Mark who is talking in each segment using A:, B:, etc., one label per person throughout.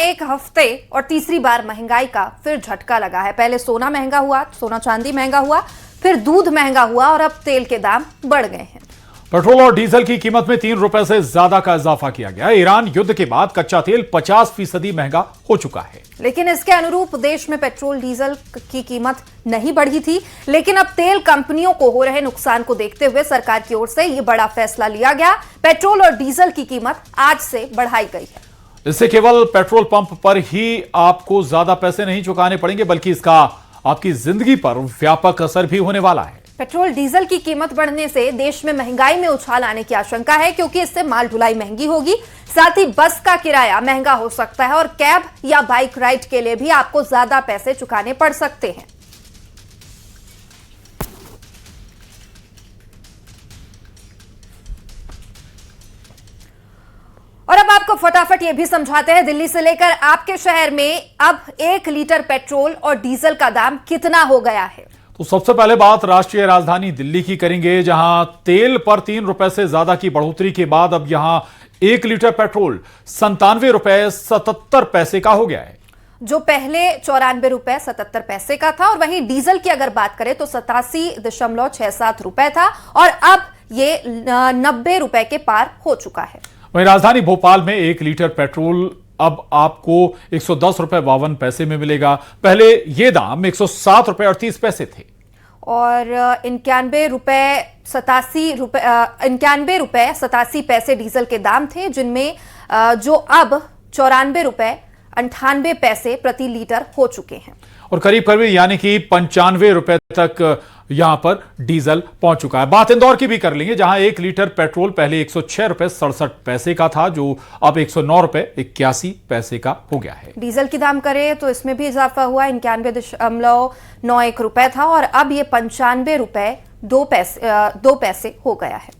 A: एक हफ्ते और तीसरी बार महंगाई का फिर झटका लगा है। पहले सोना महंगा हुआ, सोना चांदी महंगा हुआ, फिर दूध महंगा हुआ और अब तेल के दाम बढ़ गए हैं।
B: पेट्रोल और डीजल की कीमत में 3 रुपए से ज्यादा का इजाफा किया गया। ईरान युद्ध के बाद कच्चा तेल 50% महंगा हो चुका है।
A: लेकिन इसके अनुरूप देश में पेट्रोल डीजल की कीमत नहीं बढ़ी थी। लेकिन अब तेल कंपनियों को हो रहे नुकसान को देखते हुए सरकार की ओर से यह बड़ा फैसला लिया गया। पेट्रोल और डीजल की कीमत आज से बढ़ाई गई है।
B: इससे केवल पेट्रोल पंप पर ही आपको ज्यादा पैसे नहीं चुकाने पड़ेंगे, बल्कि इसका आपकी जिंदगी पर व्यापक असर भी होने वाला है।
A: पेट्रोल डीजल की कीमत बढ़ने से देश में महंगाई में उछाल आने की आशंका है, क्योंकि इससे माल ढुलाई महंगी होगी। साथ ही बस का किराया महंगा हो सकता है और कैब या बाइक राइड के लिए भी आपको ज्यादा पैसे चुकाने पड़ सकते हैं। और अब आपको फटाफट ये भी समझाते हैं, दिल्ली से लेकर आपके शहर में अब 1 लीटर पेट्रोल और डीजल का दाम कितना हो गया है।
B: तो सबसे पहले बात राष्ट्रीय राजधानी दिल्ली की करेंगे, जहां तेल पर 3 रुपए से ज्यादा की बढ़ोतरी के बाद अब यहां 1 लीटर पेट्रोल 97 रुपए 77 पैसे का हो गया है,
A: जो पहले 94 रुपए 77 पैसे का था। और वहीं डीजल की अगर बात करें तो 87.67 रुपए था और अब ये 90 रुपए के पार हो चुका है।
B: वहीं राजधानी भोपाल में 1 लीटर पेट्रोल अब आपको 110 रुपए 52 पैसे में मिलेगा। पहले यह दाम 107 रुपए 38 पैसे थे
A: और 91 रुपए 87 पैसे डीजल के दाम थे, जिनमें जो अब 94 रुपए 98 पैसे प्रति लीटर हो चुके हैं
B: और करीब यानी कि 95 रुपए तक यहां पर डीजल पहुंच चुका है। बात इंदौर की भी कर लेंगे, जहां 1 लीटर पेट्रोल पहले 106 रुपए 67 पैसे का था, जो अब 109 रुपए 81 पैसे का हो गया है।
A: डीजल की दाम करें तो इसमें भी इजाफा हुआ, 91.91 रुपए था और अब ये 95 रुपए 2 पैसे हो गया है।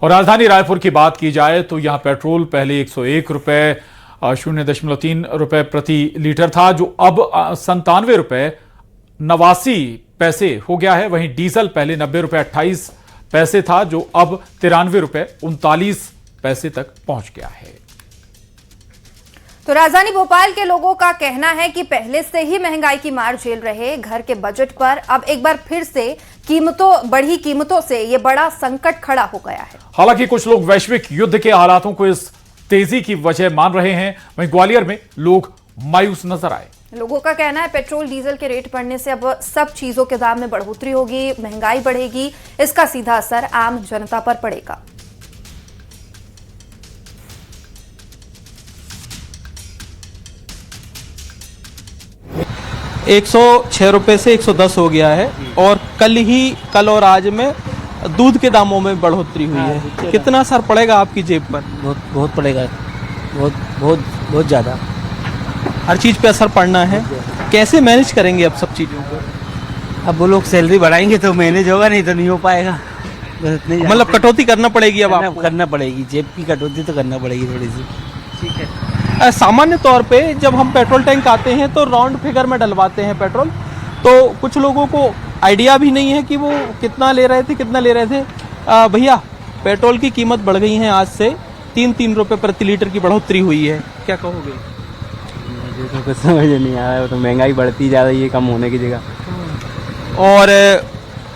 B: और राजधानी रायपुर की बात की जाए तो यहां पेट्रोल पहले 101 रुपए 0.3 रुपए प्रति लीटर था, जो अब 97 रुपए 89 पैसे हो गया है। वहीं डीजल पहले 90 रुपए 28 पैसे था, जो अब 93 रुपए 39 पैसे तक पहुंच गया है।
A: तो राजधानी भोपाल के लोगों का कहना है कि पहले से ही महंगाई की मार झेल रहे घर के बजट पर अब एक बार फिर से बढ़ी कीमतों से यह बड़ा संकट खड़ा हो गया है।
B: हालांकि कुछ लोग वैश्विक युद्ध के हालातों को इस तेजी की वजह मान रहे हैं। वहीं ग्वालियर में लोग मायूस नजर आए।
A: लोगों का कहना है पेट्रोल डीजल के रेट बढ़ने से अब सब चीजों के दाम में बढ़ोतरी होगी, महंगाई बढ़ेगी, इसका सीधा असर आम जनता पर पड़ेगा।
C: ₹106 से 110 हो गया है और कल और आज में दूध के दामों में बढ़ोतरी हुई है। कितना असर पड़ेगा आपकी जेब पर?
D: बहुत पड़ेगा, बहुत ज़्यादा।
C: हर चीज़ पे असर पड़ना है। कैसे मैनेज करेंगे अब सब चीज़ों को?
D: अब वो लोग सैलरी बढ़ाएंगे तो मैनेज होगा, नहीं तो नहीं हो पाएगा।
C: मतलब कटौती करना पड़ेगी अब आपको?
D: करना पड़ेगी, जेब की कटौती तो करना पड़ेगी थोड़ी सी।
C: ठीक है। सामान्य तौर पे जब हम पेट्रोल टैंक आते हैं तो राउंड फिगर में डलवाते हैं पेट्रोल, तो कुछ लोगों को आइडिया भी नहीं है कि वो कितना ले रहे थे। भैया, पेट्रोल की कीमत बढ़ गई है, आज से 3 रुपए प्रति लीटर की बढ़ोतरी हुई है, क्या कहोगे?
D: मुझे तो कुछ समझ नहीं आ रहा है, तो महंगाई बढ़ती जा रही है कम होने की जगह।
C: और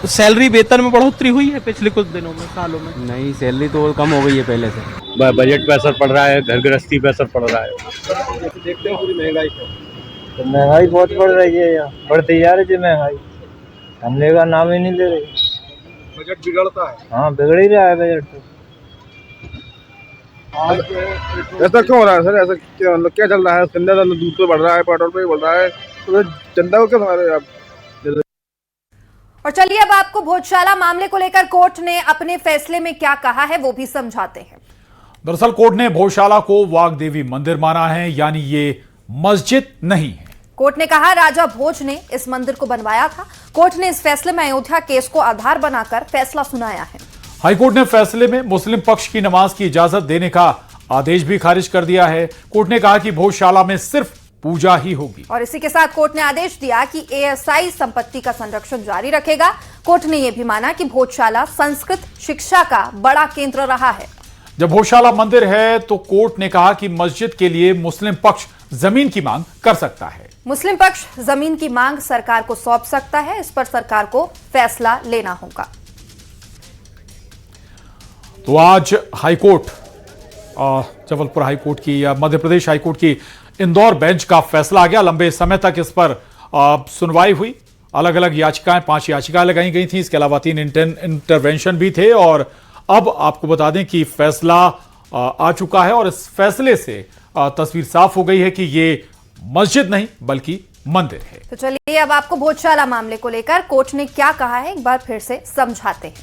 C: सैलरी वेतन में बढ़ोतरी हुई है पिछले कुछ दिनों में, सालों में?
D: नहीं, सैलरी तो कम हो गई है पहले से।
E: बजट पे असर पड़ रहा है, घर गृहस्थी पे असर पड़ रहा है।
F: देखते हैं पूरी महंगाई को,
G: तो महंगाई बहुत बढ़ रही है, यहाँ बढ़ती जा रही है महंगाई, हमले का नाम ही नहीं ले रही।
F: बजट बिगड़ता है।
G: हाँ, बिगड़ ही रहा है बजट तो।
F: ऐसा क्यों हो रहा है सर? ऐसा क्या चल रहा है? दूध पे बढ़ रहा है, पेट्रोल पे बढ़ रहा है, तो जनता को क्या समझ रहे हैं आप?
A: और चलिए अब आपको भोजशाला मामले को लेकर कोर्ट ने अपने फैसले में क्या कहा है वो भी समझाते हैं।
B: दरअसल कोर्ट ने भोजशाला को वाग्देवी मंदिर माना है, यानी ये मस्जिद नहीं है।
A: कोर्ट ने कहा राजा भोज ने इस मंदिर को बनवाया था। कोर्ट ने इस फैसले में अयोध्या केस को आधार बनाकर फैसला सुनाया है।
B: हाईकोर्ट ने फैसले में मुस्लिम पक्ष की नमाज की इजाजत देने का आदेश भी खारिज कर दिया है। कोर्ट ने कहा कि भोजशाला में सिर्फ पूजा ही होगी।
A: और इसी के साथ कोर्ट ने आदेश दिया कि एएसआई संपत्ति का संरक्षण जारी रखेगा। कोर्ट ने यह भी माना कि भोजशाला संस्कृत शिक्षा का बड़ा केंद्र रहा है।
B: जब भोजशाला मंदिर है तो कोर्ट ने कहा कि मस्जिद के लिए मुस्लिम पक्ष जमीन की मांग कर सकता है।
A: मुस्लिम पक्ष जमीन की मांग सरकार को सौंप सकता है, इस पर सरकार को फैसला लेना होगा।
B: तो आज हाईकोर्ट, जबलपुर हाईकोर्ट की या मध्य प्रदेश हाईकोर्ट की इंदौर बेंच का फैसला आ गया। लंबे समय तक इस पर सुनवाई हुई। अलग अलग याचिकाएं, 5 याचिकाएं लगाई गई थी। इसके अलावा 3 इंटरवेंशन भी थे और अब आपको बता दें कि फैसला आ चुका है और इस फैसले से तस्वीर साफ हो गई है कि ये मस्जिद नहीं बल्कि मंदिर है।
A: तो चलिए अब आपको भोजशाला मामले को लेकर कोर्ट ने क्या कहा है एक बार फिर से समझाते हैं।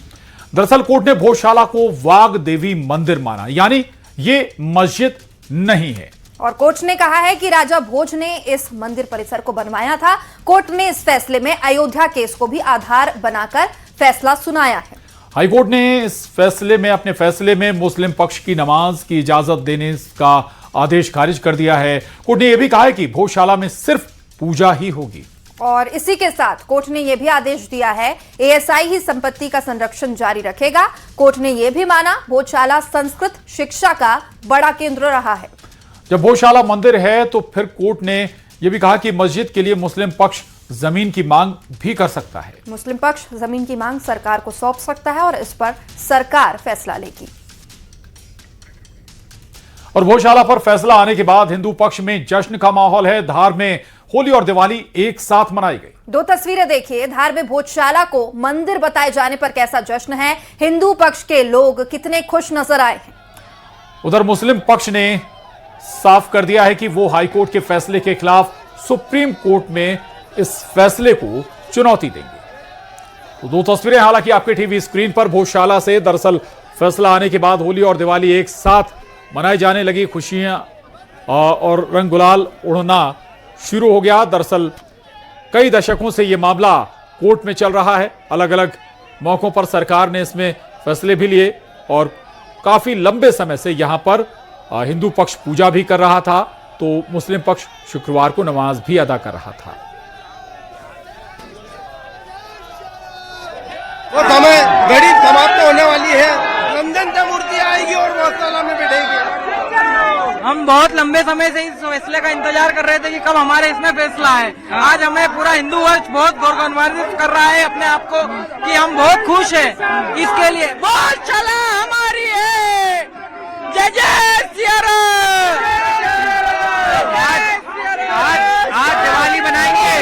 B: दरअसल कोर्ट ने भोजशाला को वाग देवी मंदिर माना, यानी ये मस्जिद नहीं है।
A: और कोर्ट ने कहा है कि राजा भोज ने इस मंदिर परिसर को बनवाया था। कोर्ट ने इस फैसले में अयोध्या केस को भी आधार बनाकर फैसला सुनाया है।
B: हाईकोर्ट ने इस फैसले में, अपने फैसले में मुस्लिम पक्ष की नमाज की इजाजत देने का आदेश खारिज कर दिया है। कोर्ट ने यह भी कहा है कि भोजशाला में सिर्फ पूजा ही होगी।
A: और इसी के साथ कोर्ट ने यह भी आदेश दिया है एएसआई ही संपत्ति का संरक्षण जारी रखेगा। कोर्ट ने यह भी माना भोजशाला संस्कृत शिक्षा का बड़ा केंद्र रहा है।
B: जब भोजशाला मंदिर है तो फिर कोर्ट ने यह भी कहा कि मस्जिद के लिए मुस्लिम पक्ष जमीन की मांग भी कर सकता है।
A: मुस्लिम पक्ष जमीन की मांग सरकार को सौंप सकता है और इस पर सरकार फैसला लेगी।
B: और भोजशाला पर फैसला आने के बाद हिंदू पक्ष में जश्न का माहौल है। धार में होली और दिवाली एक साथ मनाई गई।
A: 2 तस्वीरें देखिए। धार में भोजशाला को मंदिर बताए जाने पर कैसा जश्न है, हिंदू पक्ष के लोग कितने खुश नजर आए हैं।
B: उधर मुस्लिम पक्ष ने साफ कर दिया है कि वो हाईकोर्ट के फैसले के खिलाफ सुप्रीम कोर्ट में इस फैसले को चुनौती देंगे। तो 2 तस्वीरें हालांकि आपके टीवी स्क्रीन पर भोजशाला से। दरअसल फैसला आने के बाद होली और दिवाली एक साथ मनाई जाने लगी। खुशियां और रंग गुलाल उड़ना शुरू हो गया। दरअसल कई दशकों से यह मामला कोर्ट में चल रहा है। अलग अलग मौकों पर सरकार ने इसमें फैसले भी लिए और काफी लंबे समय से यहां पर हिंदू पक्ष पूजा भी कर रहा था तो मुस्लिम पक्ष शुक्रवार को नमाज भी अदा कर रहा था।
F: वो समय घड़ी समाप्त होने वाली है। रमजान की मूर्ति आएगी और भोजशाला में बैठेगी।
H: हम बहुत लंबे समय से इस फैसले का इंतजार कर रहे थे कि कब हमारे इसमें फैसला है। आज हमें पूरा हिंदू वर्ष बहुत गौरवान्वित कर रहा है अपने आप को कि हम बहुत खुश हैं इसके लिए। भोजशाला हमारी है। जय जय सिया राम। आज दिवाली मनाएंगे,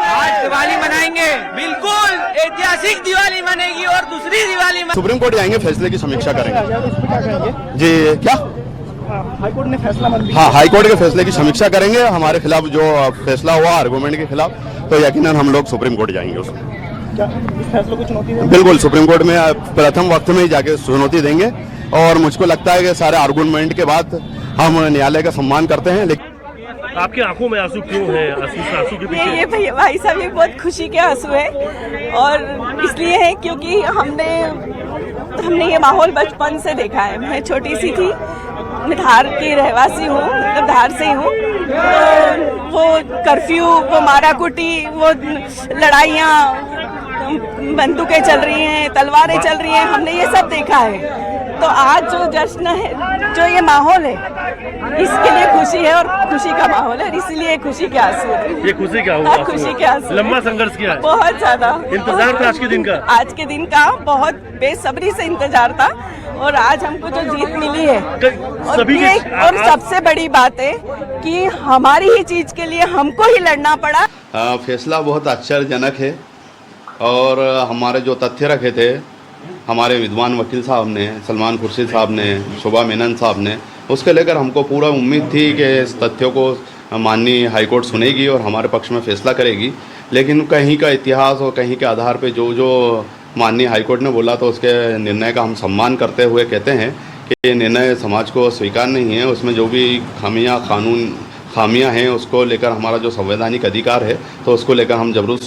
H: आज दिवाली मनाएंगे, बिल्कुल ऐतिहासिक दिवाली मनेगी और दूसरी दिवाली
I: सुप्रीम कोर्ट जाएंगे, फैसले की समीक्षा करेंगे। जी क्या
F: हाईकोर्ट ने फैसला मान लिया।
I: हाँ, हाईकोर्ट के फैसले की समीक्षा करेंगे। हमारे खिलाफ जो फैसला हुआ आर्गूमेंट के खिलाफ, तो यकीनन हम लोग सुप्रीम कोर्ट जाएंगे उसमें।
F: क्या इस फैसले को चुनौती देंगे?
I: बिल्कुल, सुप्रीम कोर्ट में प्रथम वक्त में ही जाके चुनौती देंगे और मुझको लगता है कि सारे आर्गूमेंट के बाद हम न्यायालय का सम्मान करते हैं। लेकिन
E: आपकी आंखों में आंसू क्यों है? आंसू के पीछे
J: ये भैया भाई साहब ये बहुत खुशी के आंसू है और इसलिए है क्योंकि हमने ये माहौल बचपन से देखा है। मैं छोटी सी थी, मैं धार की रहवासी हूँ, मतलब धार से ही हूँ। तो वो कर्फ्यू, वो माराकुटी, वो लड़ाइयाँ, बंदूकें चल रही हैं, तलवारें चल रही हैं, हमने ये सब देखा है। तो आज जो जश्न है, जो ये माहौल है, इसके लिए खुशी है और खुशी का माहौल है, इसीलिए खुशी के आंसू है।
E: ये खुशी क्या हुआ?
J: खुशी के आंसू।
E: लंबा संघर्ष किया है,
J: बहुत ज्यादा
E: इंतजार था आज के दिन का।
J: आज के दिन का बहुत बेसब्री से इंतजार था और आज हमको जो जीत मिली है और सबसे बड़ी बात है कि हमारी ही चीज के लिए हमको ही लड़ना पड़ा।
I: फैसला बहुत आश्चर्यजनक है और हमारे जो तथ्य रखे थे हमारे विद्वान वकील साहब ने, सलमान खुर्शीद साहब ने, शोभा मेनन साहब ने, उसके लेकर हमको पूरा उम्मीद थी कि इस तथ्यों को माननीय हाईकोर्ट सुनेगी और हमारे पक्ष में फैसला करेगी। लेकिन कहीं का इतिहास और कहीं के आधार पे जो जो माननीय हाईकोर्ट ने बोला तो उसके निर्णय का हम सम्मान करते हुए कहते हैं कि ये निर्णय समाज को स्वीकार नहीं है। उसमें जो भी खामियां हैं उसको लेकर हमारा जो संवैधानिक अधिकार है तो उसको लेकर हम जरूर